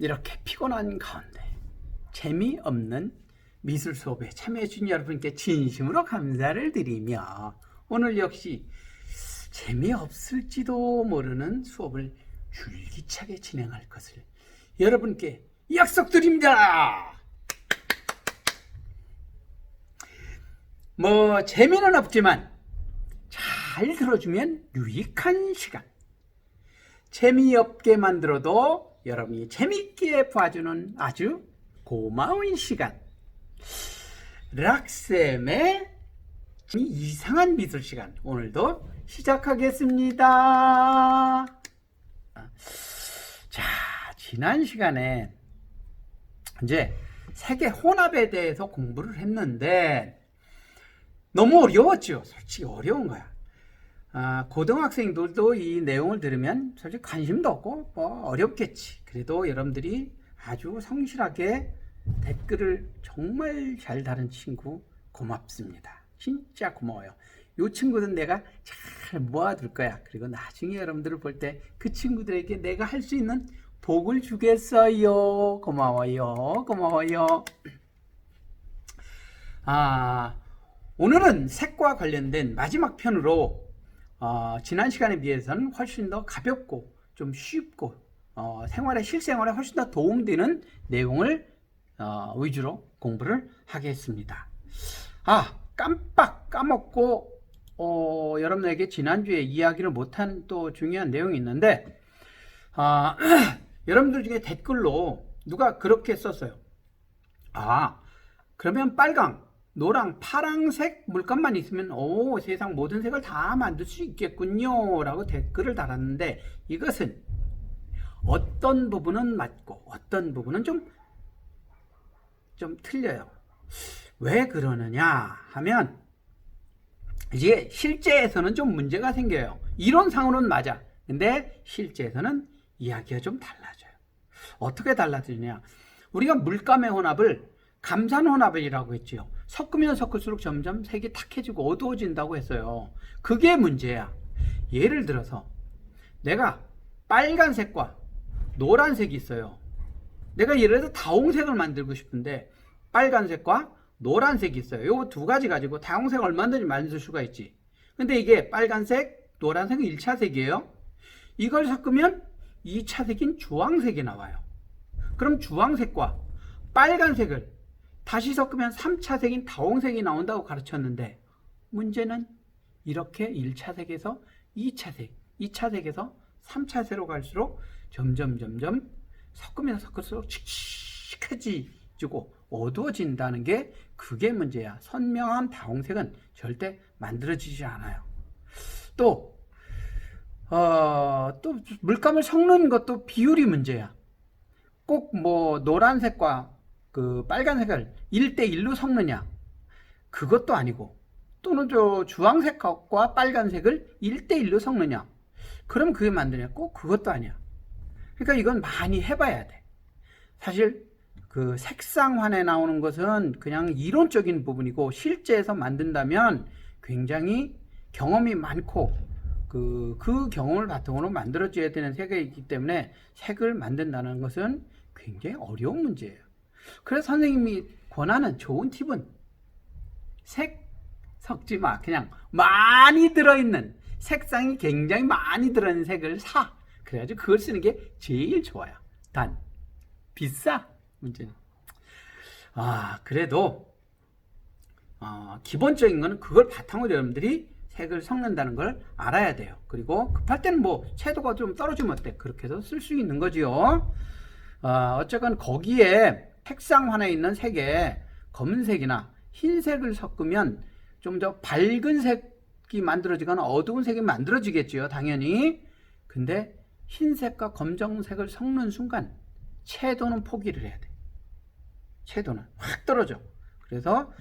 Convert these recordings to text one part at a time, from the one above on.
이렇게 피곤한 가운데 재미없는 미술 수업에 참여해 주신 여러분께 진심으로 감사를 드리며 오늘 역시 재미없을지도 모르는 수업을 줄기차게 진행할 것을 여러분께 약속드립니다. 재미는 없지만 잘 들어주면 유익한 시간, 재미없게 만들어도 여러분이 재미있게 봐주는 아주 고마운 시간, 락쌤의 이상한 미술 시간, 오늘도 시작하겠습니다. 자, 지난 시간에 이제 세계 혼합에 대해서 공부를 했는데 너무 어려웠죠. 솔직히 어려운 거야. 고등학생들도 이 내용을 들으면 솔직히 관심도 없고 어렵겠지. 그래도 여러분들이 아주 성실하게 댓글을 정말 잘 다른 친구 고맙습니다. 진짜 고마워요. 이 친구들은 내가 잘 모아둘 거야. 그리고 나중에 여러분들을 볼 때 그 친구들에게 내가 할 수 있는 복을 주겠어요. 고마워요. 고마워요. 오늘은 색과 관련된 마지막 편으로 지난 시간에 비해서는 훨씬 더 가볍고 좀 쉽고 실생활에 훨씬 더 도움되는 내용을 위주로 공부를 하겠습니다. 깜빡 까먹고 여러분에게 지난주에 이야기를 못한 또 중요한 내용이 있는데 여러분들 중에 댓글로 누가 그렇게 썼어요. 그러면 빨강, 노랑, 파랑색 물감만 있으면 세상 모든 색을 다 만들 수 있겠군요 라고 댓글을 달았는데, 이것은 어떤 부분은 맞고 어떤 부분은 좀 틀려요. 왜 그러느냐 하면 이제 실제에서는 좀 문제가 생겨요. 이론상으로는 맞아. 근데 실제에서는 이야기가 좀 달라져요. 어떻게 달라지냐, 우리가 물감의 혼합을 감산 혼합이라고 했지요. 섞으면 섞을수록 점점 색이 탁해지고 어두워진다고 했어요. 그게 문제야. 예를 들어서 내가 빨간색과 노란색이 있어요. 내가 예를 들어 다홍색을 만들고 싶은데 빨간색과 노란색이 있어요. 요 두 가지 가지고 다홍색을 얼마든지 만들 수가 있지. 근데 이게 빨간색, 노란색은 1차 색이에요. 이걸 섞으면 2차 색인 주황색이 나와요. 그럼 주황색과 빨간색을 다시 섞으면 3차 색인 다홍색이 나온다고 가르쳤는데, 문제는 이렇게 1차 색에서 2차 색, 2차 색에서 3차 색으로 갈수록 점점 섞으면 섞을수록 칙칙해지고 어두워진다는 게 그게 문제야. 선명한 다홍색은 절대 만들어지지 않아요. 또 물감을 섞는 것도 비율이 문제야. 꼭 노란색과 그 빨간색을 1대1로 섞느냐, 그것도 아니고, 또는 주황색과 빨간색을 1대1로 섞느냐, 그럼 그게 만드냐, 꼭 그것도 아니야. 그러니까 이건 많이 해봐야 돼. 사실 그 색상환에 나오는 것은 그냥 이론적인 부분이고, 실제에서 만든다면 굉장히 경험이 많고 그 경험을 바탕으로 만들어져야 되는 색이기 때문에 색을 만든다는 것은 굉장히 어려운 문제예요. 그래서 선생님이 권하는 좋은 팁은 색 섞지 마. 그냥 많이 들어있는, 색상이 굉장히 많이 들어있는 색을 사. 그래가지고 그걸 쓰는 게 제일 좋아요. 단 비싸. 문제는 그래도 기본적인 거는 그걸 바탕으로 여러분들이 색을 섞는다는 걸 알아야 돼요. 그리고 급할 때는 채도가 좀 떨어지면 어때? 그렇게 해서 쓸 수 있는 거지요. 어쨌건 거기에 색상환에 있는 색에 검은색이나 흰색을 섞으면 좀 더 밝은 색이 만들어지거나 어두운 색이 만들어지겠죠, 당연히. 근데 흰색과 검정색을 섞는 순간 채도는 포기를 해야 돼. 채도는 확 떨어져. 그래서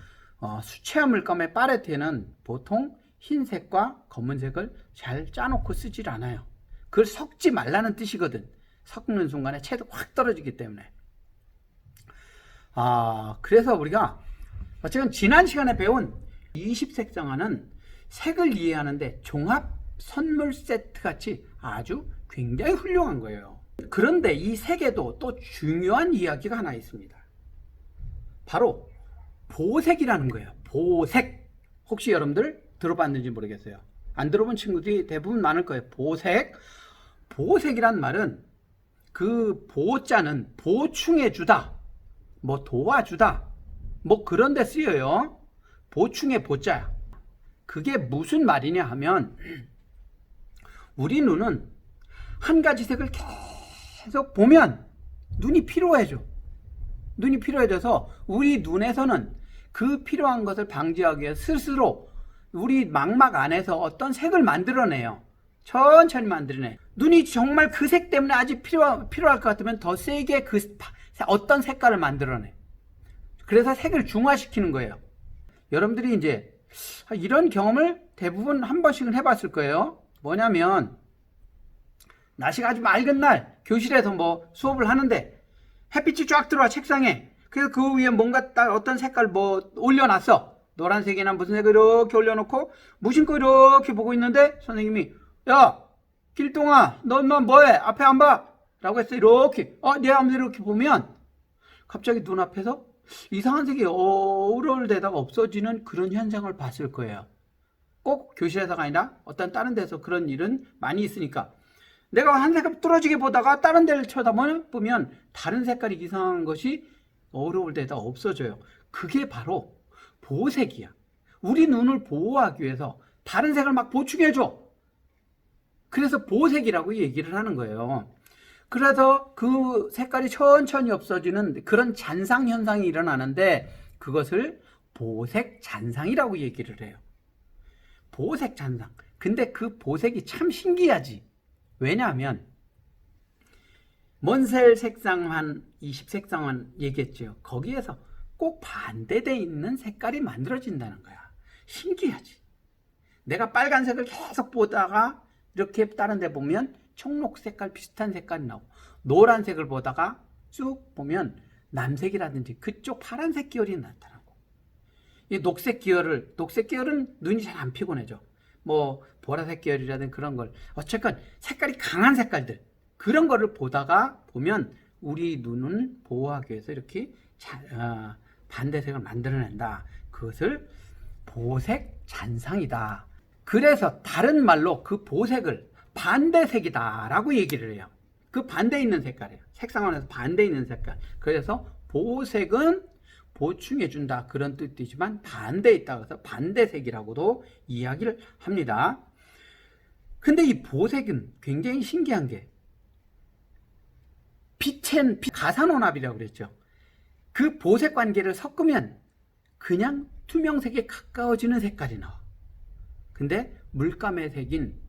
수채화 물감의 팔레트에는 보통 흰색과 검은색을 잘 짜놓고 쓰질 않아요. 그걸 섞지 말라는 뜻이거든. 섞는 순간에 채도가 확 떨어지기 때문에. 그래서 우리가 어쨌든 지난 시간에 배운 20색상화는 색을 이해하는데 종합 선물 세트 같이 아주 굉장히 훌륭한 거예요. 그런데 이 색에도 또 중요한 이야기가 하나 있습니다. 바로 보색이라는 거예요. 보색. 혹시 여러분들 들어봤는지 모르겠어요. 안 들어본 친구들이 대부분 많을 거예요. 보색. 보색이란 말은 그 보자는 보충해 주다, 뭐 도와주다, 뭐 그런 데 쓰여요. 보충의 보자야. 그게 무슨 말이냐 하면 우리 눈은 한 가지 색을 계속 보면 눈이 피로해져. 눈이 피로해져서 우리 눈에서는 그 필요한 것을 방지하기 위해 스스로 우리 망막 안에서 어떤 색을 만들어내요. 천천히 만들어내요. 눈이 정말 그 색 때문에 아직 필요할 것 같으면 더 세게 그 어떤 색깔을 만들어내. 그래서 색을 중화시키는 거예요. 여러분들이 이제 이런 경험을 대부분 한 번씩은 해봤을 거예요. 뭐냐면 날씨가 아주 맑은 날 교실에서 뭐 수업을 하는데 햇빛이 쫙 들어와 책상에. 그래서 그 위에 뭔가 딱 어떤 색깔 뭐 올려놨어. 노란색이나 무슨 색을 이렇게 올려놓고 무심코 이렇게 보고 있는데 선생님이 야 길동아 너 뭐해 앞에 안 봐? 라고 해서 이렇게 내 앞에 이렇게 보면 갑자기 눈앞에서 이상한 색이 어울대다가 없어지는 그런 현상을 봤을 거예요. 꼭 교실에서가 아니라 어떤 다른 데서 그런 일은 많이 있으니까 내가 한 색을 뚫어지게 보다가 다른 데를 쳐다보면 다른 색깔이 이상한 것이 어려울 때다 없어져요. 그게 바로 보색이야. 우리 눈을 보호하기 위해서 다른 색을 막 보충해줘. 그래서 보색이라고 얘기를 하는 거예요. 그래서 그 색깔이 천천히 없어지는 그런 잔상 현상이 일어나는데 그것을 보색 잔상이라고 얘기를 해요. 보색 잔상. 근데 그 보색이 참 신기하지. 왜냐하면 먼셀 색상환, 20색상환 얘기했죠. 거기에서 꼭 반대되어 있는 색깔이 만들어진다는 거야. 신기하지. 내가 빨간색을 계속 보다가 이렇게 다른 데 보면 청록 색깔 비슷한 색깔이 나오고 노란색을 보다가 쭉 보면 남색이라든지 그쪽 파란색 계열이 나타나고 이 녹색 계열은 눈이 잘 안 피곤해져. 뭐 보라색 계열이라든 그런 걸 어쨌건 색깔이 강한 색깔들 그런 거를 보면 우리 눈은 보호하기 위해서 이렇게 반대색을 만들어낸다. 그것을 보색 잔상이다. 그래서 다른 말로 그 보색을 반대색이다 라고 얘기를 해요. 그 반대에 있는 색깔이에요. 색상원에서 반대에 있는 색깔. 그래서 보색은 보충해준다 그런 뜻이지만 반대에 있다고 해서 반대색이라고도 이야기를 합니다. 근데 이 보색은 굉장히 신기한 게 빛은 가산혼합이라고 그랬죠. 그 보색 관계를 섞으면 그냥 투명색에 가까워지는 색깔이 나와. 근데 물감의 색인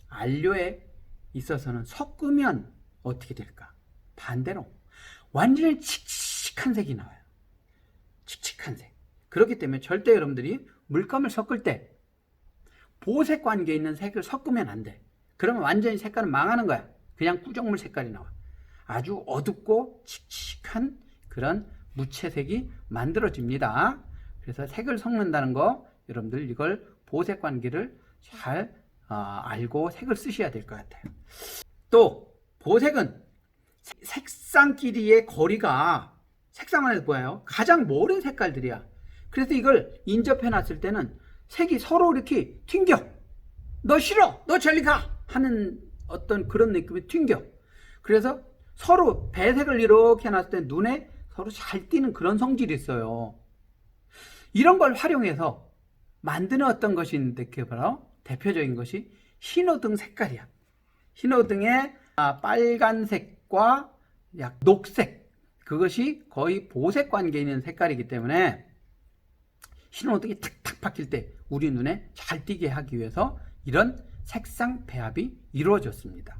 안료에 있어서는 섞으면 어떻게 될까? 반대로 완전히 칙칙한 색이 나와요. 칙칙한 색. 그렇기 때문에 절대 여러분들이 물감을 섞을 때 보색 관계에 있는 색을 섞으면 안 돼. 그러면 완전히 색깔은 망하는 거야. 그냥 꾸정물 색깔이 나와. 아주 어둡고 칙칙한 그런 무채색이 만들어집니다. 그래서 색을 섞는다는 거 여러분들 이걸 보색 관계를 잘 알고 색을 쓰셔야 될 것 같아요. 또 보색은 색상끼리의 거리가 색상 안에서 보여요. 가장 멀은 색깔들이야. 그래서 이걸 인접해 놨을 때는 색이 서로 이렇게 튕겨. 너 싫어. 너 저리 가. 하는 어떤 그런 느낌이 튕겨. 그래서 서로 배색을 이렇게 해놨을 때 눈에 서로 잘 띄는 그런 성질이 있어요. 이런 걸 활용해서 만드는 어떤 것이 있는데 그게 바로 대표적인 것이 신호등 색깔이야. 신호등의 빨간색과 약 녹색 그것이 거의 보색 관계에 있는 색깔이기 때문에 신호등이 탁탁 바뀔 때 우리 눈에 잘 띄게 하기 위해서 이런 색상 배합이 이루어졌습니다.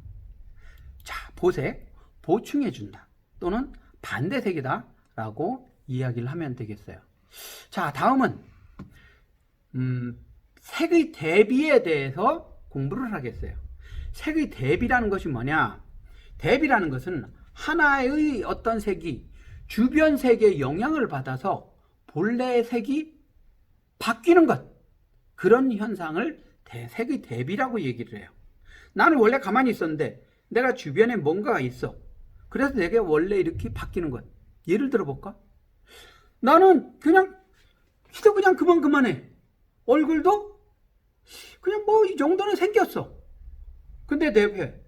자, 보색 보충해준다 또는 반대색이다 라고 이야기를 하면 되겠어요. 자, 다음은 색의 대비에 대해서 공부를 하겠어요. 색의 대비라는 것이 뭐냐? 대비라는 것은 하나의 어떤 색이 주변 색의 영향을 받아서 본래의 색이 바뀌는 것, 그런 현상을 색의 대비라고 얘기를 해요. 나는 원래 가만히 있었는데 내가 주변에 뭔가가 있어. 그래서 내게 원래 이렇게 바뀌는 것. 예를 들어 볼까? 나는 그냥 키도 그냥 그만해. 얼굴도 그냥 뭐 이 정도는 생겼어. 근데 내 옆에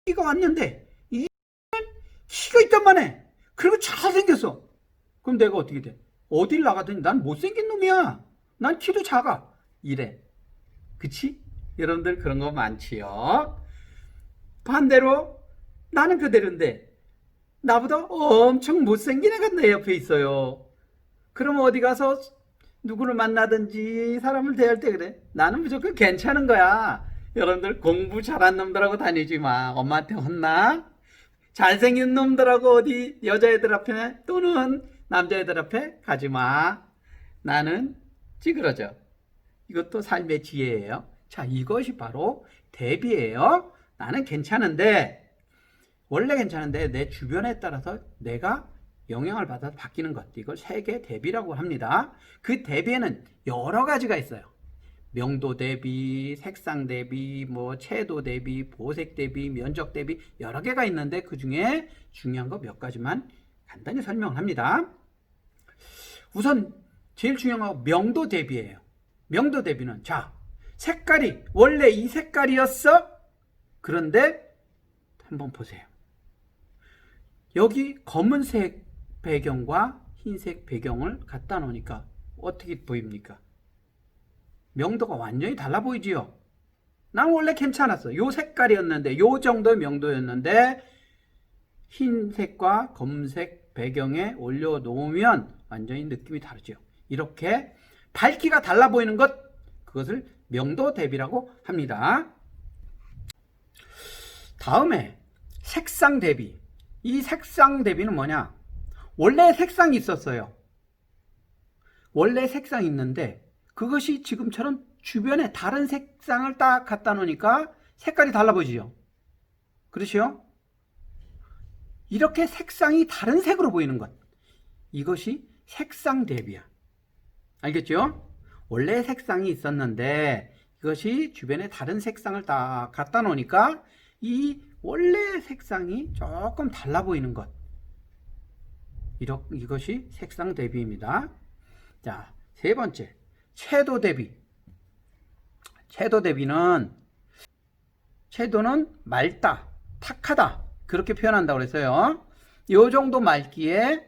키가 왔는데 이 키가 있단 해. 그리고 잘생겼어. 그럼 내가 어떻게 돼? 어딜 나가더니 난 못생긴 놈이야. 난 키도 작아. 이래. 그치? 여러분들 그런 거 많지요? 반대로 나는 그대로인데 나보다 엄청 못생긴 애가 내 옆에 있어요. 그럼 어디 가서 누구를 만나든지 사람을 대할 때 그래. 나는 무조건 괜찮은 거야. 여러분들 공부 잘한 놈들하고 다니지 마. 엄마한테 혼나? 잘생긴 놈들하고 어디 여자애들 앞에 또는 남자애들 앞에 가지 마. 나는 찌그러져. 이것도 삶의 지혜예요. 자, 이것이 바로 대비예요. 나는 괜찮은데, 원래 괜찮은데 내 주변에 따라서 내가 영향을 받아서 바뀌는 것. 이걸 세계 대비라고 합니다. 그 대비에는 여러 가지가 있어요. 명도 대비, 색상 대비, 뭐 채도 대비, 보색 대비, 면적 대비 여러 개가 있는데 그 중에 중요한 거 몇 가지만 간단히 설명을 합니다. 우선 제일 중요한 거 명도 대비예요. 명도 대비는 자, 색깔이 원래 이 색깔이었어? 그런데 한번 보세요. 여기 검은색 배경과 흰색 배경을 갖다 놓으니까 어떻게 보입니까? 명도가 완전히 달라 보이지요? 난 원래 괜찮았어. 요 색깔이었는데, 요 정도의 명도였는데 흰색과 검은색 배경에 올려놓으면 완전히 느낌이 다르죠. 이렇게 밝기가 달라 보이는 것, 그것을 명도 대비라고 합니다. 다음에 색상 대비. 이 색상 대비는 뭐냐? 원래 색상이 있었어요. 원래 색상이 있는데 그것이 지금처럼 주변에 다른 색상을 딱 갖다 놓으니까 색깔이 달라 보이죠? 그렇죠? 이렇게 색상이 다른 색으로 보이는 것. 이것이 색상 대비야. 알겠죠? 원래 색상이 있었는데 이것이 주변에 다른 색상을 딱 갖다 놓으니까 이 원래 색상이 조금 달라 보이는 것. 이것이 색상 대비입니다. 자, 세 번째. 채도 대비. 채도는 맑다, 탁하다 그렇게 표현한다고 그랬어요. 이 정도 맑기에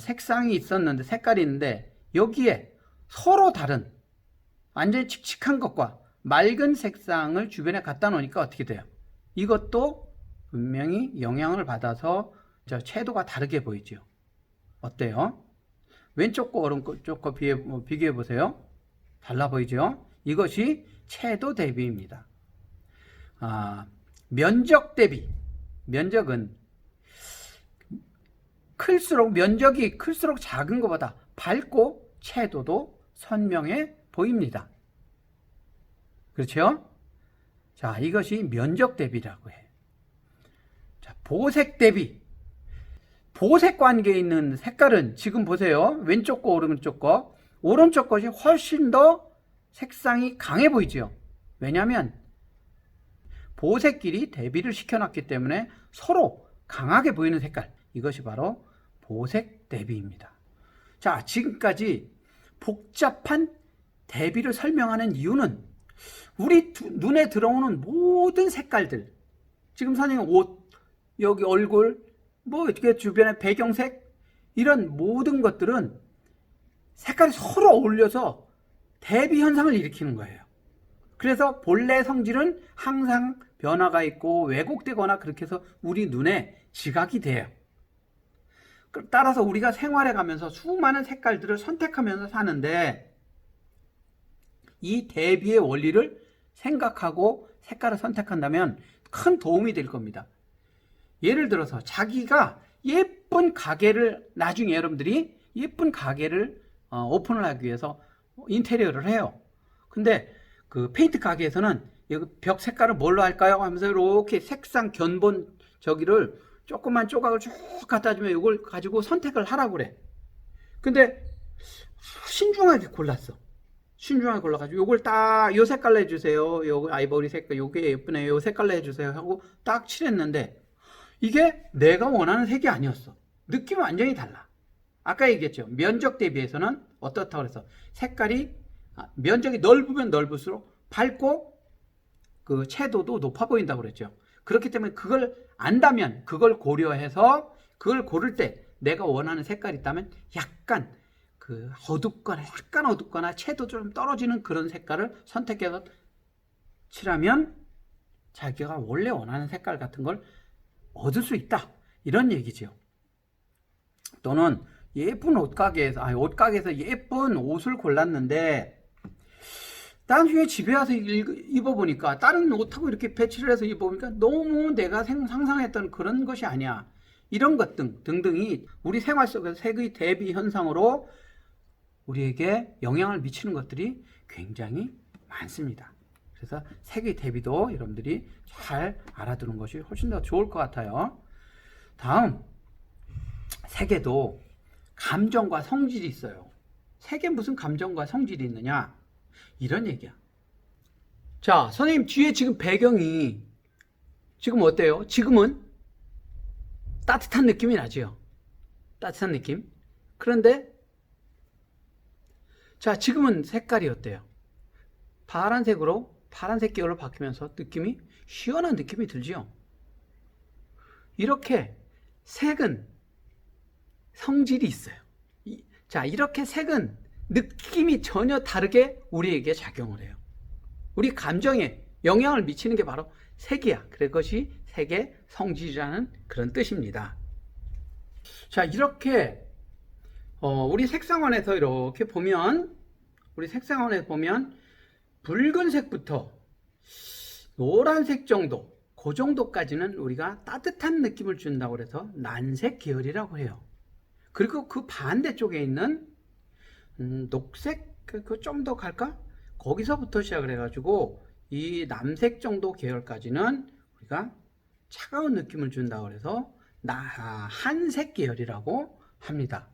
색상이 있었는데 색깔이 있는데 여기에 서로 다른 완전히 칙칙한 것과 맑은 색상을 주변에 갖다 놓으니까 어떻게 돼요? 이것도 분명히 영향을 받아서 채도가 다르게 보이죠. 어때요? 왼쪽 거 오른쪽 거 비교해 보세요. 달라 보이죠? 이것이 채도 대비입니다. 면적 대비. 면적은 면적이 클수록 작은 것보다 밝고 채도도 선명해 보입니다. 그렇죠? 자, 이것이 면적 대비라고 해. 자, 보색 대비. 보색 관계에 있는 색깔은 지금 보세요. 왼쪽 거, 오른쪽 거. 오른쪽 것이 훨씬 더 색상이 강해 보이죠. 왜냐하면 보색끼리 대비를 시켜놨기 때문에 서로 강하게 보이는 색깔. 이것이 바로 보색 대비입니다. 자, 지금까지 복잡한 대비를 설명하는 이유는 우리 눈에 들어오는 모든 색깔들, 지금 선생님 옷, 여기 얼굴, 뭐 이렇게 주변의 배경색, 이런 모든 것들은 색깔이 서로 어울려서 대비 현상을 일으키는 거예요. 그래서 본래 성질은 항상 변화가 있고 왜곡되거나 그렇게 해서 우리 눈에 지각이 돼요. 따라서 우리가 생활해 가면서 수많은 색깔들을 선택하면서 사는데 이 대비의 원리를 생각하고 색깔을 선택한다면 큰 도움이 될 겁니다. 예를 들어서 자기가 예쁜 가게를, 나중에 여러분들이 예쁜 가게를 오픈을 하기 위해서 인테리어를 해요. 근데 그 페인트 가게에서는 여기 벽 색깔을 뭘로 할까요? 하면서 이렇게 색상 견본 저기를 조그만 조각을 쭉 갖다 주면 이걸 가지고 선택을 하라고 그래. 근데 신중하게 골랐어. 신중하게 골라가지고 요걸 딱 요 색깔로 해주세요. 요 아이보리 색깔 요게 예쁘네요. 요 색깔로 해주세요 하고 딱 칠했는데 이게 내가 원하는 색이 아니었어. 느낌이 완전히 달라. 아까 얘기했죠. 면적 대비해서는 어떻다고 그래서 색깔이 면적이 넓으면 넓을수록 밝고 그 채도도 높아 보인다고 그랬죠. 그렇기 때문에 그걸 안다면 그걸 고려해서 그걸 고를 때 내가 원하는 색깔이 있다면 약간 그 약간 어둡거나 채도 좀 떨어지는 그런 색깔을 선택해서 칠하면 자기가 원래 원하는 색깔 같은 걸 얻을 수 있다. 이런 얘기죠. 또는 예쁜 옷가게에서 예쁜 옷을 골랐는데 나중에 집에 와서 입어보니까 다른 옷하고 이렇게 배치를 해서 입어보니까 너무 내가 상상했던 그런 것이 아니야. 이런 것 등등이 우리 생활 속에서 색의 대비 현상으로 우리에게 영향을 미치는 것들이 굉장히 많습니다. 그래서 색의 대비도 여러분들이 잘 알아두는 것이 훨씬 더 좋을 것 같아요. 다음, 색에도 감정과 성질이 있어요. 색에 무슨 감정과 성질이 있느냐? 이런 얘기야. 자, 선생님 뒤에 지금 배경이 지금 어때요? 지금은 따뜻한 느낌이 나죠? 따뜻한 느낌. 그런데 자, 지금은 색깔이 어때요? 파란색 계열로 바뀌면서 느낌이 시원한 느낌이 들죠? 이렇게 색은 성질이 있어요. 자, 이렇게 색은 느낌이 전혀 다르게 우리에게 작용을 해요. 우리 감정에 영향을 미치는 게 바로 색이야. 그것이 색의 성질이라는 그런 뜻입니다. 자, 이렇게 우리 색상원에서 이렇게 보면 붉은색부터 노란색 정도, 그 정도까지는 우리가 따뜻한 느낌을 준다고 해서 난색 계열이라고 해요. 그리고 그 반대쪽에 있는 녹색, 그 좀 더 갈까? 거기서부터 시작을 해가지고 이 남색 정도 계열까지는 우리가 차가운 느낌을 준다고 해서 한색 계열이라고 합니다.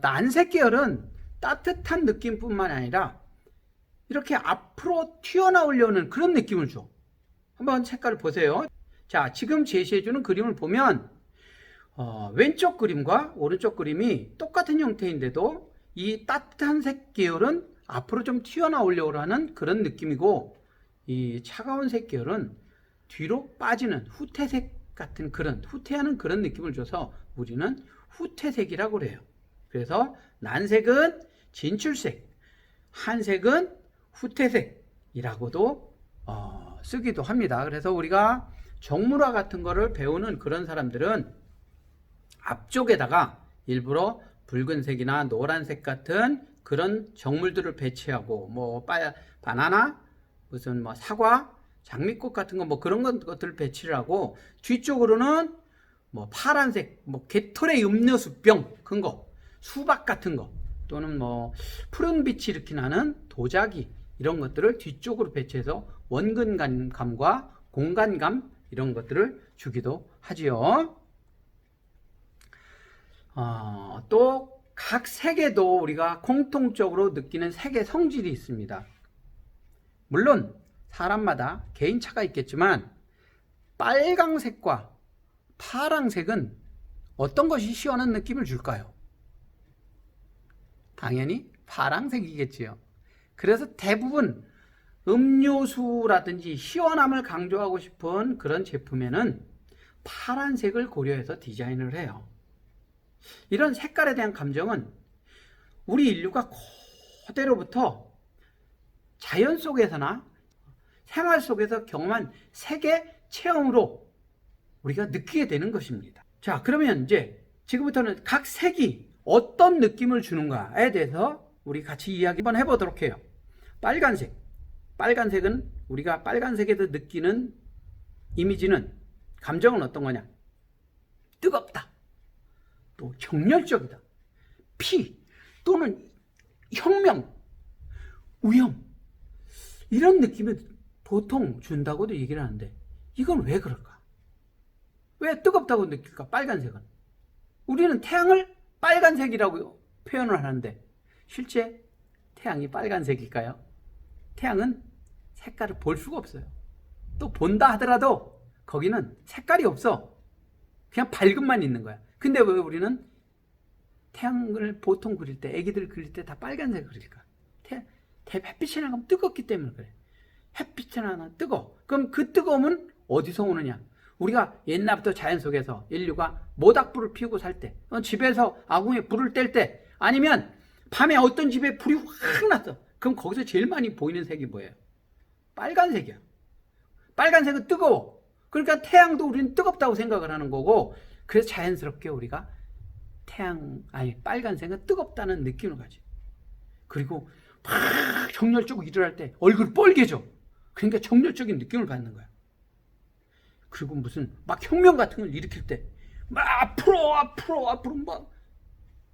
난색 계열은 따뜻한 느낌뿐만 아니라 이렇게 앞으로 튀어나오려는 그런 느낌을 줘. 한번 색깔을 보세요. 자, 지금 제시해주는 그림을 보면 왼쪽 그림과 오른쪽 그림이 똑같은 형태인데도 이 따뜻한 색 계열은 앞으로 좀 튀어나오려고 하는 그런 느낌이고 이 차가운 색 계열은 뒤로 빠지는 후퇴색 같은 후퇴하는 그런 느낌을 줘서 우리는 후퇴색이라고 그래요. 그래서 난색은 진출색, 한색은 후퇴색이라고도 쓰기도 합니다. 그래서 우리가 정물화 같은 거를 배우는 그런 사람들은 앞쪽에다가 일부러 붉은색이나 노란색 같은 그런 정물들을 배치하고 바나나, 무슨 사과, 장미꽃 같은 거 그런 것들을 배치를 하고 뒤쪽으로는 파란색, 게토레이 음료수병 큰 거, 수박 같은 거 또는 푸른 빛이 이렇게 나는 도자기 이런 것들을 뒤쪽으로 배치해서 원근감과 공간감 이런 것들을 주기도 하지요. 또 각 색에도 우리가 공통적으로 느끼는 색의 성질이 있습니다. 물론 사람마다 개인차가 있겠지만 빨강색과 파랑색은 어떤 것이 시원한 느낌을 줄까요? 당연히 파랑색이겠지요. 그래서 대부분 음료수라든지 시원함을 강조하고 싶은 그런 제품에는 파란색을 고려해서 디자인을 해요. 이런 색깔에 대한 감정은 우리 인류가 그대로부터 자연 속에서나 생활 속에서 경험한 색의 체험으로 우리가 느끼게 되는 것입니다. 자, 그러면 이제 지금부터는 각 색이 어떤 느낌을 주는가에 대해서 우리 같이 이야기 한번 해보도록 해요. 빨간색은 우리가 빨간색에서 느끼는 이미지는 감정은 어떤 거냐? 뜨겁다. 또 정열적이다. 피 또는 혁명, 위험 이런 느낌을 보통 준다고도 얘기를 하는데 이건 왜 그럴까? 왜 뜨겁다고 느낄까? 빨간색은 우리는 태양을 빨간색이라고 표현을 하는데 실제 태양이 빨간색일까요? 태양은 색깔을 볼 수가 없어요. 또 본다 하더라도 거기는 색깔이 없어. 그냥 밝음만 있는 거야. 근데 왜 우리는 태양을 보통 그릴 때, 애기들 그릴 때 다 빨간색을 그릴까? 햇빛이 나가면 뜨겁기 때문에 그래. 햇빛이 나가면 뜨거워. 그럼 그 뜨거움은 어디서 오느냐? 우리가 옛날부터 자연 속에서 인류가 모닥불을 피우고 살 때, 집에서 아궁이에 불을 뗄 때, 아니면 밤에 어떤 집에 불이 확 났어. 그럼 거기서 제일 많이 보이는 색이 뭐예요? 빨간색이야. 빨간색은 뜨거워. 그러니까 태양도 우리는 뜨겁다고 생각을 하는 거고, 그래서 자연스럽게 우리가 빨간색은 뜨겁다는 느낌을 가지. 그리고 막 정열적으로 일을 때 얼굴 빨개져. 그러니까 정열적인 느낌을 받는 거야. 그리고 무슨 막 혁명 같은 걸 일으킬 때 막 앞으로 막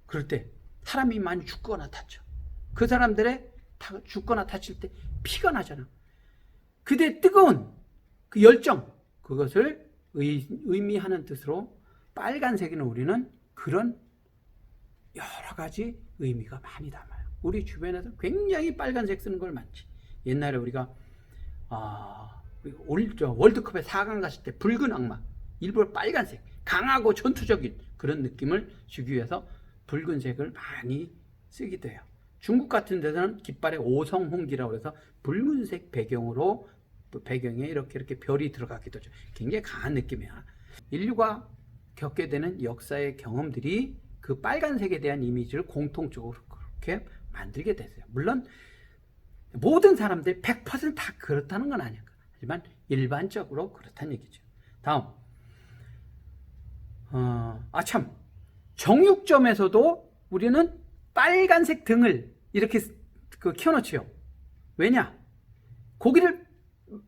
그럴 때 사람이 많이 죽거나 다쳐. 그 사람들의 죽거나 다칠 때 피가 나잖아. 그때 뜨거운 그 열정, 그것을 의미하는 뜻으로 빨간색에는 우리는 그런 여러 가지 의미가 많이 담아요. 우리 주변에서 굉장히 빨간색 쓰는 걸 많지. 옛날에 우리가 월드컵에 4강 갔을 때 붉은 악마, 일부러 빨간색, 강하고 전투적인 그런 느낌을 주기 위해서 붉은색을 많이 쓰기도 해요. 중국 같은 데서는 깃발에 오성홍기라고 해서 붉은색 배경에 이렇게 별이 들어가기도 하죠. 굉장히 강한 느낌이야. 인류가 겪게 되는 역사의 경험들이 그 빨간색에 대한 이미지를 공통적으로 그렇게 만들게 됐어요. 물론 모든 사람들이 100%다 그렇다는 건 아니야. 하지만 일반적으로 그렇다는 얘기죠. 다음, 정육점에서도 우리는 빨간색 등을 이렇게 켜놓지요. 왜냐? 고기를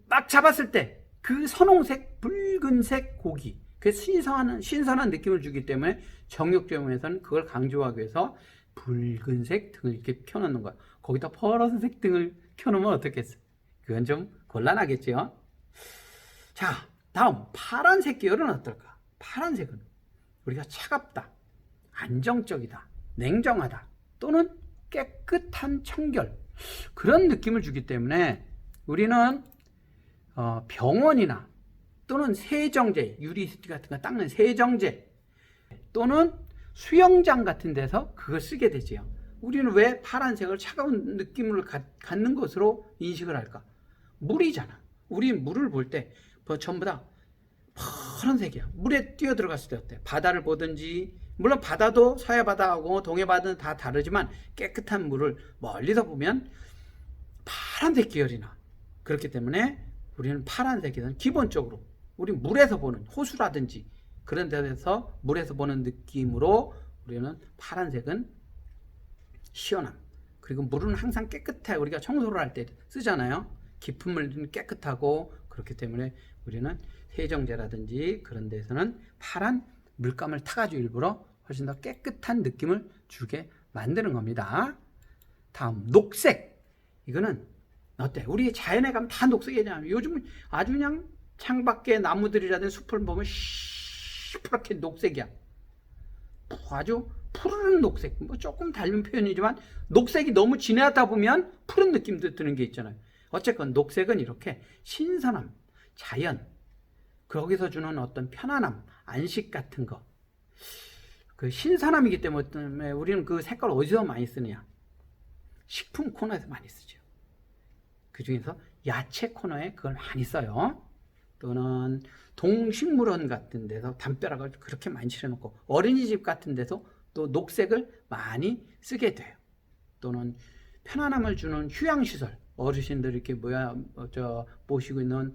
막 잡았을 때 그 선홍색, 붉은색 고기, 그 신선한 느낌을 주기 때문에 정육점에서는 그걸 강조하기 위해서 붉은색 등을 이렇게 켜놓는 거야. 거기다 파란색 등을 켜놓으면 어떻겠어? 그건 좀 곤란하겠죠. 자, 다음 파란색 계열은 어떨까? 파란색은 우리가 차갑다, 안정적이다, 냉정하다, 또는 깨끗한 청결, 그런 느낌을 주기 때문에 우리는 병원이나 또는 세정제, 유리 같은 거 닦는 세정제, 또는 수영장 같은 데서 그걸 쓰게 되지요. 우리는 왜 파란색을 차가운 느낌을 갖는 것으로 인식을 할까? 물이잖아. 우리 물을 볼 때 전부 다 파란색이야. 물에 뛰어들어갔을 때 어때? 바다를 보든지, 물론 바다도 서해바다하고 동해바다는 다 다르지만 깨끗한 물을 멀리서 보면 파란색 계열이 나. 그렇기 때문에 우리는 파란색에는 기본적으로 우리 물에서 보는 호수라든지 그런 데서 물에서 보는 느낌으로 우리는 파란색은 시원함. 그리고 물은 항상 깨끗해. 우리가 청소를 할 때 쓰잖아요. 깊은 물은 깨끗하고, 그렇기 때문에 우리는 세정제라든지 그런 데서는 파란 물감을 타가지고 일부러 훨씬 더 깨끗한 느낌을 주게 만드는 겁니다. 다음, 녹색. 이거는 어때? 우리 자연에 가면 다 녹색이잖아요. 요즘은 아주 그냥 창밖에 나무들이라든지 숲을 보면 시퍼렇게 녹색이야. 아주 푸른 녹색. 뭐 조금 닮은 표현이지만 녹색이 너무 진하다 보면 푸른 느낌도 드는 게 있잖아요. 어쨌건 녹색은 이렇게 신선함, 자연, 거기서 주는 어떤 편안함, 안식 같은 거, 그 신선함이기 때문에 우리는 그 색깔 어디서 많이 쓰느냐? 식품 코너에서 많이 쓰죠. 그 중에서 야채 코너에 그걸 많이 써요. 또는 동식물원 같은 데서 담벼락을 그렇게 많이 칠해놓고, 어린이집 같은 데서 또 녹색을 많이 쓰게 돼요. 또는 편안함을 주는 휴양시설, 어르신들 이렇게 모시고 있는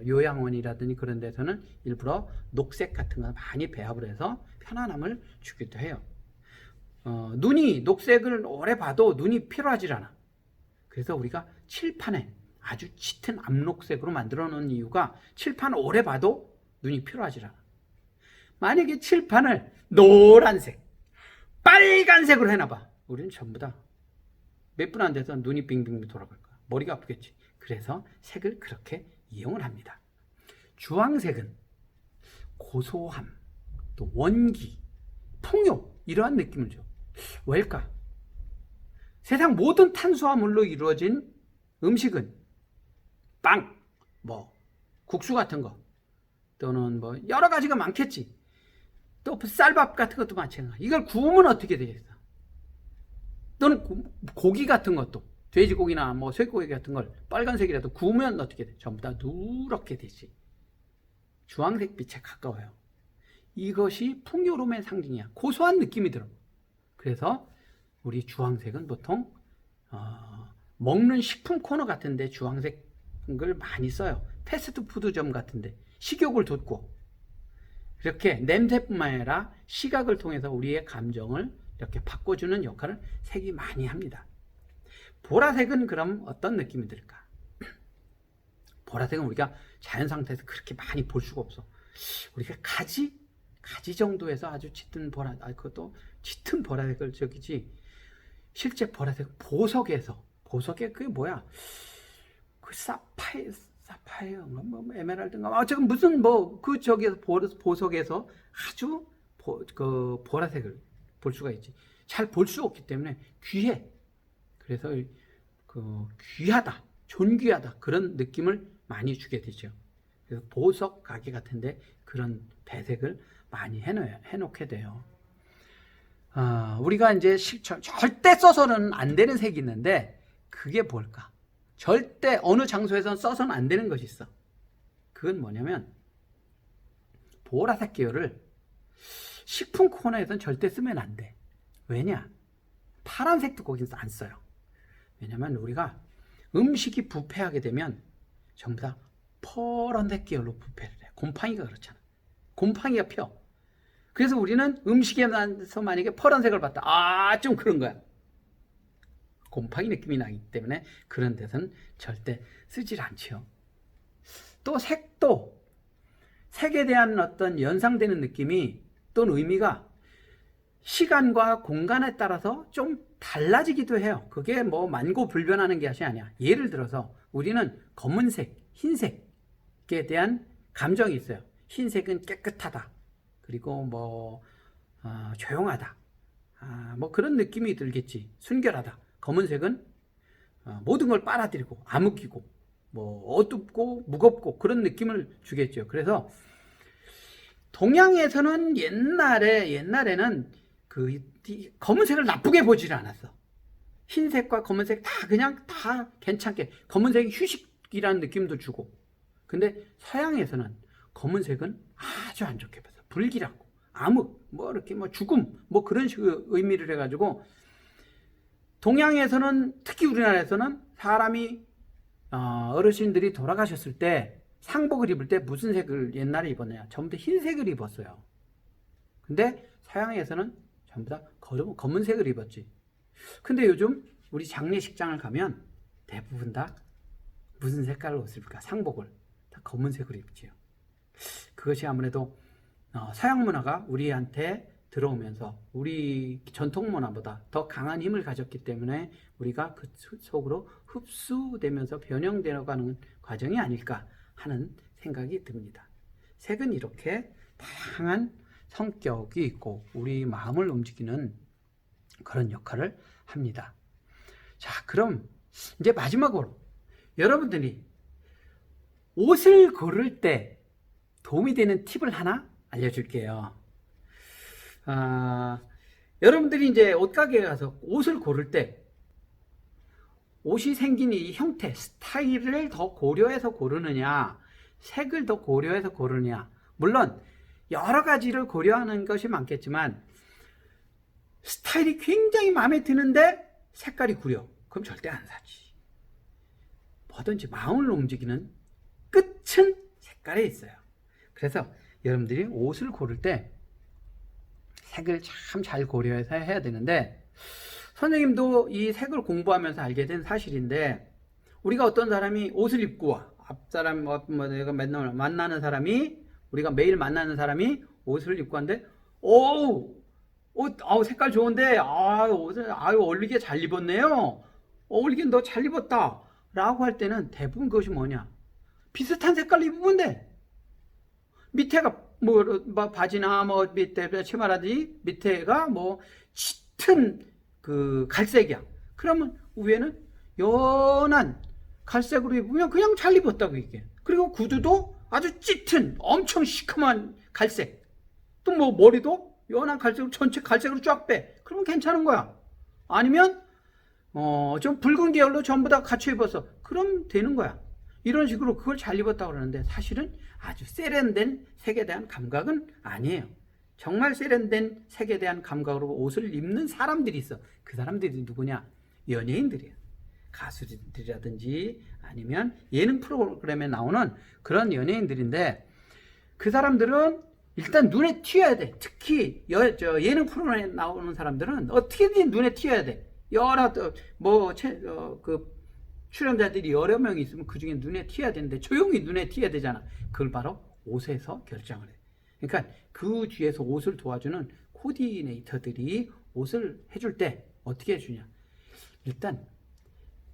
요양원이라든지 그런 데서는 일부러 녹색 같은 거 많이 배합을 해서 편안함을 주기도 해요. 눈이 녹색을 오래 봐도 눈이 피로하지 않아. 그래서 우리가 칠판에 아주 짙은 암록색으로 만들어 놓은 이유가 칠판을 오래 봐도 눈이 피로하지 않아. 만약에 칠판을 노란색, 빨간색으로 해놔봐. 우리는 전부 다 몇 분 안 돼서 눈이 빙빙 돌아갈 거야. 머리가 아프겠지. 그래서 색을 그렇게 이용을 합니다. 주황색은 고소함, 또 원기, 풍요, 이러한 느낌을 줘. 왜일까? 세상 모든 탄수화물로 이루어진 음식은 빵, 뭐 국수 같은 거 또는 뭐 여러 가지가 많겠지. 또 쌀밥 같은 것도 마찬가지. 이걸 구우면 어떻게 되겠어? 또는 고기 같은 것도 돼지고기나 뭐 쇠고기 같은 걸 빨간색이라도 구우면 어떻게 돼? 전부 다 누렇게 되지. 주황색 빛에 가까워요. 이것이 풍요로움의 상징이야. 고소한 느낌이 들어. 그래서 우리 주황색은 보통 먹는 식품 코너 같은데 주황색을 많이 써요. 패스트푸드점 같은데 식욕을 돋고 이렇게 냄새뿐만 아니라 시각을 통해서 우리의 감정을 이렇게 바꿔주는 역할을 색이 많이 합니다. 보라색은 그럼 어떤 느낌이 들까? 보라색은 우리가 자연 상태에서 그렇게 많이 볼 수가 없어. 우리가 가지 정도에서 아주 짙은 그것도 짙은 보라색을 저기지. 실제 보라색 보석에 그게 뭐야? 그 사파이어, 뭐 에메랄드인가? 어쨌든 무슨 그 저기에서 보석에서 아주 그 보라색을 볼 수가 있지. 잘 볼 수 없기 때문에 귀해. 그래서 그 귀하다, 존귀하다 그런 느낌을 많이 주게 되죠. 그래서 보석 가게 같은데 그런 배색을 많이 해놓게 돼요. 우리가 이제 절대 써서는 안 되는 색이 있는데 그게 뭘까? 절대 어느 장소에선 써서는 안 되는 것이 있어. 그건 뭐냐면 보라색 계열을 식품 코너에선 절대 쓰면 안 돼. 왜냐? 파란색도 거기서 안 써요. 왜냐면 우리가 음식이 부패하게 되면 전부 다 파란색 계열로 부패를 해. 곰팡이가 그렇잖아. 곰팡이가 펴. 그래서 우리는 음식에서 만약에 파란색을 봤다. 좀 그런 거야. 곰팡이 느낌이 나기 때문에 그런 데서는 절대 쓰질 않죠. 또 색에 대한 어떤 연상되는 느낌이 또는 의미가 시간과 공간에 따라서 좀 달라지기도 해요. 그게 뭐 만고불변하는 것이 아니야. 예를 들어서 우리는 검은색, 흰색에 대한 감정이 있어요. 흰색은 깨끗하다. 그리고 뭐 조용하다. 뭐 그런 느낌이 들겠지. 순결하다. 검은색은 모든 걸 빨아들이고 암흑이고 뭐 어둡고 무겁고 그런 주겠죠. 그래서 동양에서는 옛날에는 그 검은색을 나쁘게 보지를 않았어. 흰색과 검은색 그냥 다 괜찮게 검은색이 휴식이라는 느낌도 주고. 근데 서양에서는 검은색은 아주 안 좋게 봤어. 불길하고 암흑 뭐 이렇게 뭐 죽음 뭐 그런 식의 의미를 해가지고 동양에서는 특히 우리나라에서는 사람이 어르신들이 돌아가셨을 때 상복을 입을 때 무슨 색을 옛날에 입었냐? 전부 다 흰색을 입었어요. 근데 서양에서는 전부 다 검은색을 입었지. 근데 요즘 우리 장례식장을 가면 대부분 다 무슨 색깔을 옷입니까? 상복을 다 검은색으로 입지요. 그것이 아무래도 서양 문화가 우리한테 들어오면서 우리 전통 문화보다 더 강한 힘을 가졌기 때문에 우리가 그 속으로 흡수되면서 변형되어가는 과정이 아닐까 하는 생각이 듭니다. 색은 이렇게 다양한 성격이 있고 우리 마음을 움직이는 그런 역할을 합니다. 자, 그럼 이제 마지막으로 여러분들이 옷을 고를 때 도움이 되는 팁을 하나 알려줄게요. 여러분들이 이제 옷가게에 가서 옷을 고를 때 옷이 생긴 이 형태, 스타일을 더 고려해서 고르느냐, 색을 더 고려해서 고르느냐. 물론 여러 가지를 고려하는 것이 많겠지만 스타일이 굉장히 마음에 드는데 색깔이 구려. 그럼 절대 안 사지. 뭐든지 마음을 움직이는 끝은 색깔에 있어요. 그래서 여러분들이 옷을 고를 때 색을 참 잘 고려해서 해야 되는데 선생님도 이 색을 공부하면서 알게 된 사실인데 우리가 어떤 사람이 옷을 입고 와. 앞사람 내가 맨날 만나는 사람이 우리가 매일 만나는 사람이 옷을 입고 왔는데 색깔 좋은데 옷을 어울리게 잘 입었네요. 어울리긴 너 잘 입었다. 라고 할 때는 대부분 그것이 뭐냐? 비슷한 색깔 입으면 돼. 밑에가 뭐 바지나 뭐 밑에 치마라든지 밑에가 뭐 짙은 그 갈색이야. 그러면 위에는 연한 갈색으로 입으면 그냥 잘 입었다고 얘기해. 그리고 구두도 아주 짙은 엄청 시커먼 갈색. 또 뭐 머리도 연한 갈색으로 전체 갈색으로 쫙 빼. 그러면 괜찮은 거야. 아니면 좀 붉은 계열로 전부 다 갖춰 입어서 그럼 되는 거야. 이런 식으로 그걸 잘 입었다고 그러는데 사실은 아주 세련된 색에 대한 감각은 아니에요. 정말 세련된 색에 대한 감각으로 옷을 입는 사람들이 있어. 그 사람들이 누구냐? 연예인들이에요. 가수들이라든지 아니면 예능 프로그램에 나오는 그런 연예인들인데 그 사람들은 일단 눈에 튀어야 돼. 특히 예능 프로그램에 나오는 사람들은 어떻게든 눈에 튀어야 돼. 여러 그 출연자들이 여러 명이 있으면 그 중에 눈에 튀어야 되는데 조용히 눈에 튀어야 되잖아. 그걸 바로 옷에서 결정을 해. 그러니까 그 뒤에서 옷을 도와주는 코디네이터들이 옷을 해줄 때 어떻게 해주냐. 일단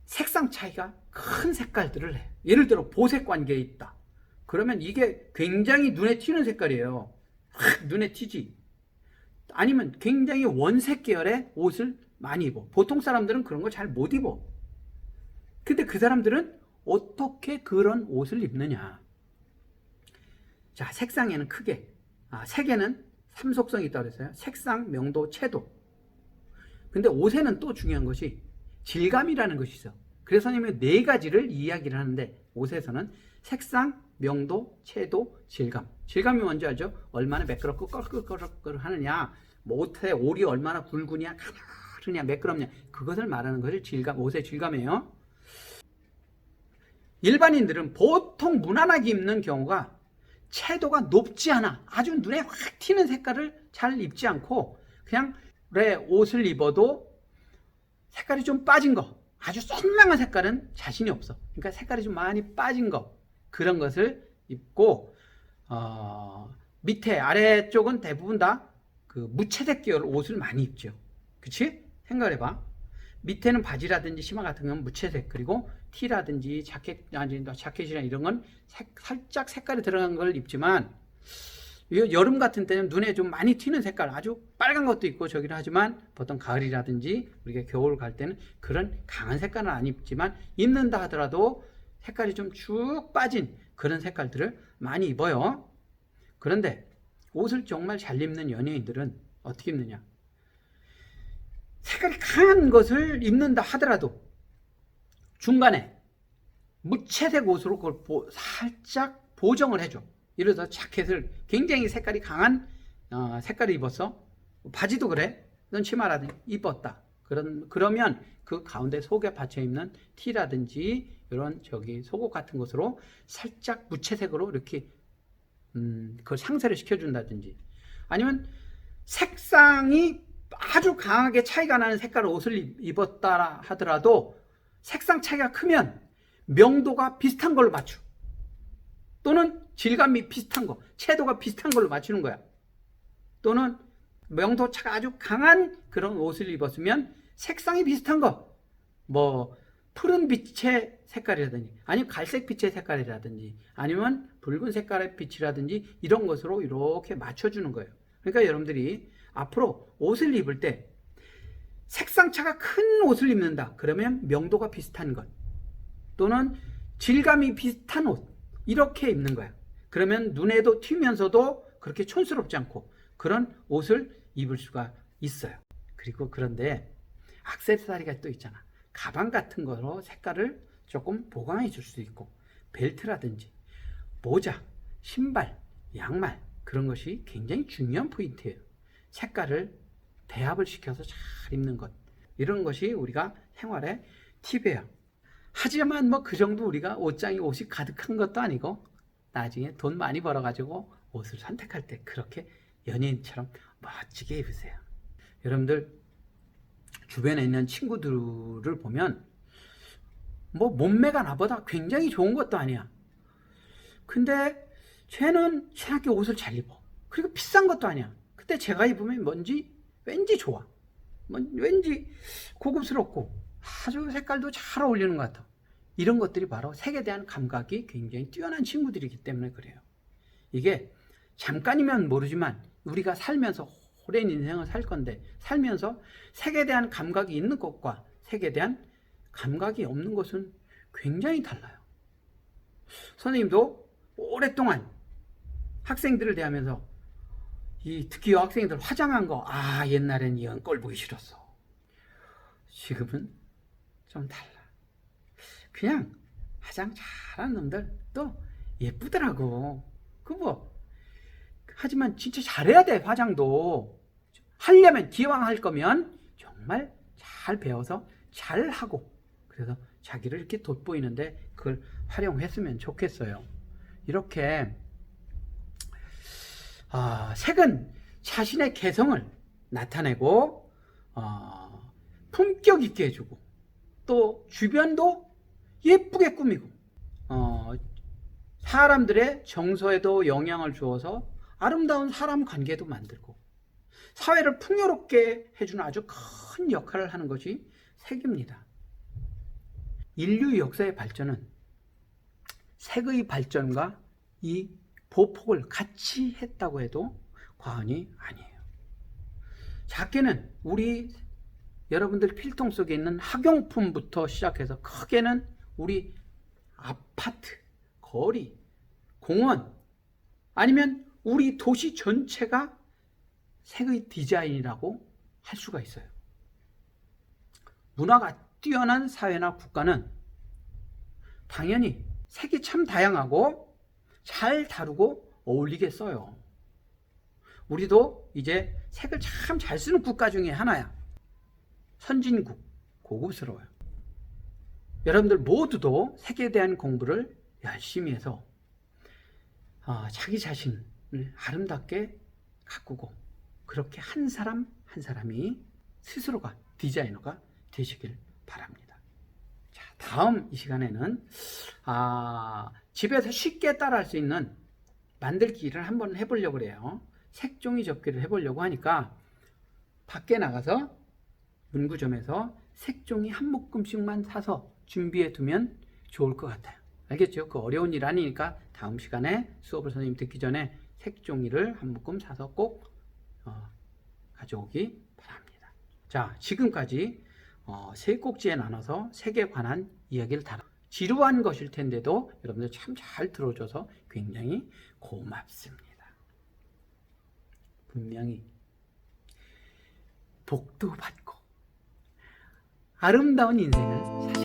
색상 차이가 큰 색깔들을 해. 예를 들어 보색 관계에 있다. 그러면 이게 굉장히 눈에 튀는 색깔이에요. 확 눈에 튀지. 아니면 굉장히 원색 계열의 옷을 많이 입어. 보통 사람들은 그런 거 잘 못 입어. 근데 그 사람들은 어떻게 그런 옷을 입느냐. 자, 색상에는 크게 색에는 3속성이 있다고 그랬어요. 색상, 명도, 채도. 근데 옷에는 또 중요한 것이 질감이라는 것이 있어. 그래서 네 가지를 이야기를 하는데 옷에서는 색상, 명도, 채도, 질감. 질감이 뭔지 알죠? 얼마나 매끄럽고 껄끌껄끌 하느냐, 뭐 옷의 올이 얼마나 굵으냐, 가느냐, 매끄럽냐, 그것을 말하는 것이 질감, 옷의 질감이에요. 일반인들은 보통 무난하게 입는 경우가 채도가 높지 않아. 아주 눈에 확 튀는 색깔을 잘 입지 않고 그냥 옷을 입어도 색깔이 좀 빠진 거, 아주 선명한 색깔은 자신이 없어. 그러니까 색깔이 좀 많이 빠진 거, 그런 것을 입고 밑에 아래쪽은 대부분 다 그 무채색 계열 옷을 많이 입죠. 그치? 생각해봐. 밑에는 바지라든지 치마 같은 건 무채색, 그리고 티라든지 자켓이나 이런 건 살짝 색깔이 들어간 걸 입지만 여름 같은 때는 눈에 좀 많이 튀는 색깔, 아주 빨간 것도 있고 저기를 하지만 보통 가을이라든지 우리가 겨울 갈 때는 그런 강한 색깔은 안 입지만 입는다 하더라도 색깔이 좀 쭉 빠진 그런 색깔들을 많이 입어요. 그런데 옷을 정말 잘 입는 연예인들은 어떻게 입느냐. 색깔이 강한 것을 입는다 하더라도 중간에 무채색 옷으로 그걸 살짝 보정을 해줘. 예를 들어서 자켓을 굉장히 색깔이 강한 색깔을 입었어. 바지도 그래. 넌 치마라든지 입었다. 그러면 그 가운데 속에 받쳐 입는 티라든지 이런 속옷 같은 것으로 살짝 무채색으로 이렇게 그걸 상세를 시켜준다든지, 아니면 색상이 아주 강하게 차이가 나는 색깔 옷을 입었다 하더라도 색상 차이가 크면 명도가 비슷한 걸로 맞춰. 또는 질감이 비슷한 거, 채도가 비슷한 걸로 맞추는 거야. 또는 명도 차가 아주 강한 그런 옷을 입었으면 색상이 비슷한 거, 뭐 푸른 빛의 색깔이라든지 아니면 갈색 빛의 색깔이라든지 아니면 붉은 색깔의 빛이라든지 이런 것으로 이렇게 맞춰주는 거예요. 그러니까 여러분들이 앞으로 옷을 입을 때 색상차가 큰 옷을 입는다 그러면 명도가 비슷한 것 또는 질감이 비슷한 옷 이렇게 입는 거야. 그러면 눈에도 튀면서도 그렇게 촌스럽지 않고 그런 옷을 입을 수가 있어요. 그리고 그런데 액세서리가 또 있잖아. 가방 같은 거로 색깔을 조금 보강해 줄 수 있고 벨트라든지 모자, 신발, 양말 그런 것이 굉장히 중요한 포인트예요. 색깔을 배합을 시켜서 잘 입는 것 이런 것이 우리가 생활의 팁이에요. 하지만 뭐 그 정도 우리가 옷이 가득한 것도 아니고 나중에 돈 많이 벌어가지고 옷을 선택할 때 그렇게 연예인처럼 멋지게 입으세요. 여러분들 주변에 있는 친구들을 보면 뭐 몸매가 나보다 굉장히 좋은 것도 아니야. 근데 쟤는 이상하게 옷을 잘 입어. 그리고 비싼 것도 아니야. 근데 제가 입으면 왠지 좋아. 왠지 고급스럽고 아주 색깔도 잘 어울리는 것 같아. 이런 것들이 바로 색에 대한 감각이 굉장히 뛰어난 친구들이기 때문에 그래요. 이게 잠깐이면 모르지만 우리가 살면서 오랜 인생을 살 건데 살면서 색에 대한 감각이 있는 것과 색에 대한 감각이 없는 것은 굉장히 달라요. 선생님도 오랫동안 학생들을 대하면서 특히 여학생들 화장한 거, 옛날엔 이런 꼴 보기 싫었어. 지금은 좀 달라. 그냥 화장 잘하는 놈들 또 예쁘더라고. 하지만 진짜 잘해야 돼. 화장도 하려면, 기왕 할 거면 정말 잘 배워서 잘 하고, 그래서 자기를 이렇게 돋보이는데 그걸 활용했으면 좋겠어요. 이렇게 색은 자신의 개성을 나타내고 품격 있게 해주고, 또 주변도 예쁘게 꾸미고, 사람들의 정서에도 영향을 주어서 아름다운 사람 관계도 만들고, 사회를 풍요롭게 해주는 아주 큰 역할을 하는 것이 색입니다. 인류 역사의 발전은 색의 발전과 이 보폭을 같이 했다고 해도 과언이 아니에요. 작게는 우리 여러분들 필통 속에 있는 학용품부터 시작해서, 크게는 우리 아파트, 거리, 공원, 아니면 우리 도시 전체가 색의 디자인이라고 할 수가 있어요. 문화가 뛰어난 사회나 국가는 당연히 색이 참 다양하고 잘 다루고 어울리게 써요. 우리도 이제 색을 참 잘 쓰는 국가 중에 하나야. 선진국, 고급스러워요. 여러분들 모두도 색에 대한 공부를 열심히 해서 자기 자신을 아름답게 가꾸고, 그렇게 한 사람 한 사람이 스스로가 디자이너가 되시길 바랍니다. 자, 다음 이 시간에는 집에서 쉽게 따라할 수 있는 만들기를 한번 해보려고 그래요. 색종이 접기를 해보려고 하니까 밖에 나가서 문구점에서 색종이 한 묶음씩만 사서 준비해 두면 좋을 것 같아요. 알겠죠? 그 어려운 일 아니니까 다음 시간에 수업을 선생님 듣기 전에 색종이를 한 묶음 사서 꼭 가져오기 바랍니다. 자, 지금까지 세 꼭지에 나눠서 색에 관한 이야기를 다뤘. 지루한 것일 텐데도 여러분들 참 잘 들어줘서 굉장히 고맙습니다. 분명히 복도 받고 아름다운 인생을